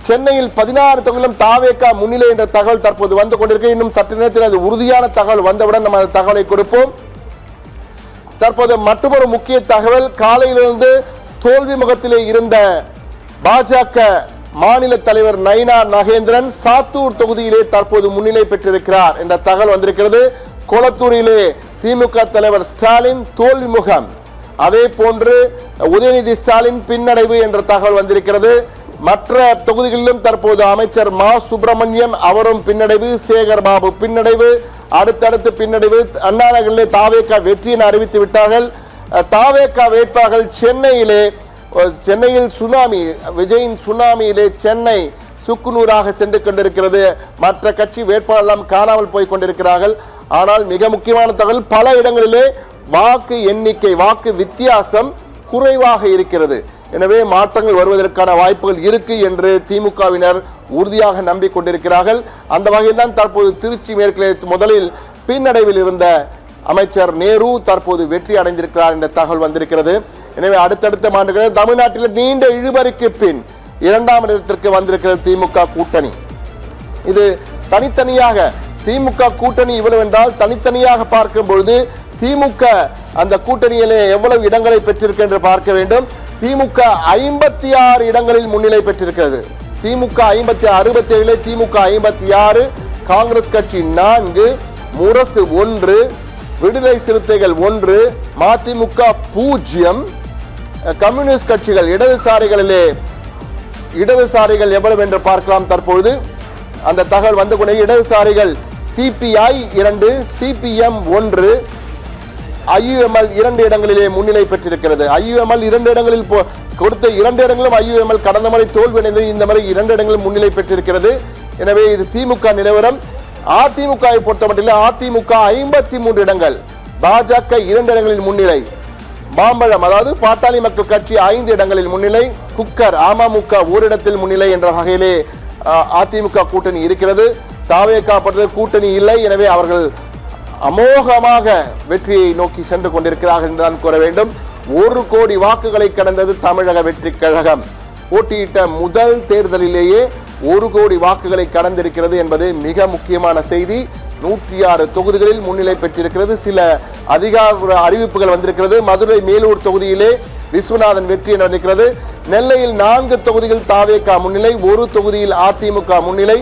சென்னையில் 16 தொகுதியிலும் தாவேகா முன்னிலை என்ற தகவல் தற்போது வந்து கொண்டிருக்கு. இன்னும் சற்று நேரத்தில் அது உறுதியான தகவல் வந்தவுடன் நம்ம அந்த தகவலை கொடுப்போம். தற்போது மற்றொரு முக்கிய தகவல், காலையிலிருந்து தோல்வி முகத்திலே இருந்த பாஜக மாநில தலைவர் நயினா நாகேந்திரன் சாத்தூர் தொகுதியிலே தற்போது முன்னிலை பெற்றிருக்கிறார் என்ற தகவல் வந்திருக்கிறது. கொளத்தூரிலே திமுக தலைவர் ஸ்டாலின் தோல்வி முகம், அதே போன்று உதயநிதி ஸ்டாலின் பின்னடைவு என்ற தகவல் வந்திருக்கிறது. மற்ற தொகுதிகளிலும் தற்போது அமைச்சர் மா சுப்பிரமணியம் அவரும் பின்னடைவு, சேகர் பாபு பின்னடைவு, அடுத்தடுத்து பின்னடைவு. அண்ணா நகரிலே தாவேகா வெற்றியை அறிவித்து விட்டார்கள். தாவேகா வேட்பாளர்கள் சென்னையில் சுனாமி, விஜயின் சுனாமியிலே சென்னை சுக்குநூறாக சென்று கொண்டிருக்கிறது. மற்ற கட்சி வேட்பாளர் காணாமல் போய் கொண்டிருக்கிறார்கள். ஆனால் மிக முக்கியமான தகவல், பல இடங்களிலே வாக்கு எண்ணிக்கை, வாக்கு வித்தியாசம் குறைவாக இருக்கிறது. எனவே மாற்றங்கள் வருவதற்கான வாய்ப்புகள் இருக்கு என்று திமுகவினர் உறுதியாக நம்பிக்கொண்டிருக்கிறார்கள். அந்த வகையில் தான் தற்போது திருச்சி மேற்கிலே முதலில் பின்னடைவில் இருந்த அமைச்சர் நேரு தற்போது வெற்றி அடைந்திருக்கிறார் என்ற தகவல் வந்திருக்கிறது. எனவே அடுத்தடுத்த ஆண்டுகளில் தமிழ்நாட்டில் நீண்ட இழுபறிக்கு பின் 2ஆம் இடத்திற்கு வந்திருக்கிறது திமுக கூட்டணி. இது தனித்தனியாக திமுக கூட்டணி இவ்வளவு என்றால் தனித்தனியாக பார்க்கும் பொழுது திமுக அந்த கூட்டணியிலே எவ்வளவு இடங்களை பெற்றிருக்கு என்று பார்க்க வேண்டும். திமுக 56 இடங்களில் முன்னிலை பெற்றிருக்கிறது. திமுக 67, திமுக 56, காங்கிரஸ் கட்சி 4, முரசு 1, விடுதலை சிறுத்தைகள் 1, மதிமுக 0, கம்யூனிஸ்ட் கட்சிகள் இடதுசாரிகள் எவ்வளவு என்று பார்க்கலாம். தற்பொழுது அந்த தகவல் வந்து கொண்டே இடதுசாரிகள் சிபிஐ 2, சிபிஎம் 1, ஐயுஎம்எல் 2 இடங்களிலே முன்னிலை பெற்றிருக்கிறது. ஐயுஎம்எல் 2 இடங்களில் கொடுத்த 2 இடங்களும் ஐயுஎம்எல் கடந்த முறை தோல்வியடைந்து இந்த முறை 2 இடங்களும் முன்னிலை பெற்றிருக்கிறது. எனவே இது திமுக நிலவரம். அதிமுகவை பொறுத்தமட்டில் அதிமுக 53 இடங்கள், பாஜக 2 இடங்களில் முன்னிலை, மாம்பழம் அதாவது பாட்டாளி மக்கள் கட்சி 5 இடங்களில் முன்னிலை, குக்கர் அமமுக 1 இடத்தில் முன்னிலை என்ற வகையிலே அதிமுக கூட்டணி இருக்கிறது. தாவேகா கூட்டணி இல்லை. எனவே அவர்கள் அமோகமாக வெற்றியை நோக்கி சென்று கொண்டிருக்கிறார்கள் என்றுதான் கூற வேண்டும். 1 கோடி வாக்குகளை கடந்தது தமிழக வெற்றி கழகம். போட்டியிட்ட முதல் தேர்தலிலேயே 1 கோடி வாக்குகளை கடந்திருக்கிறது என்பது மிக முக்கியமான செய்தி. 106 தொகுதிகளில் முன்னிலை பெற்றிருக்கிறது. சில அதிகார அறிவிப்புகள் வந்திருக்கிறது. மதுரை மேலூர் தொகுதியிலே விஸ்வநாதன் வெற்றி நடக்கிறது. நெல்லையில் 4 தொகுதிகள் தாவேகா முன்னிலை, 1 தொகுதியில் அதிமுக முன்னிலை.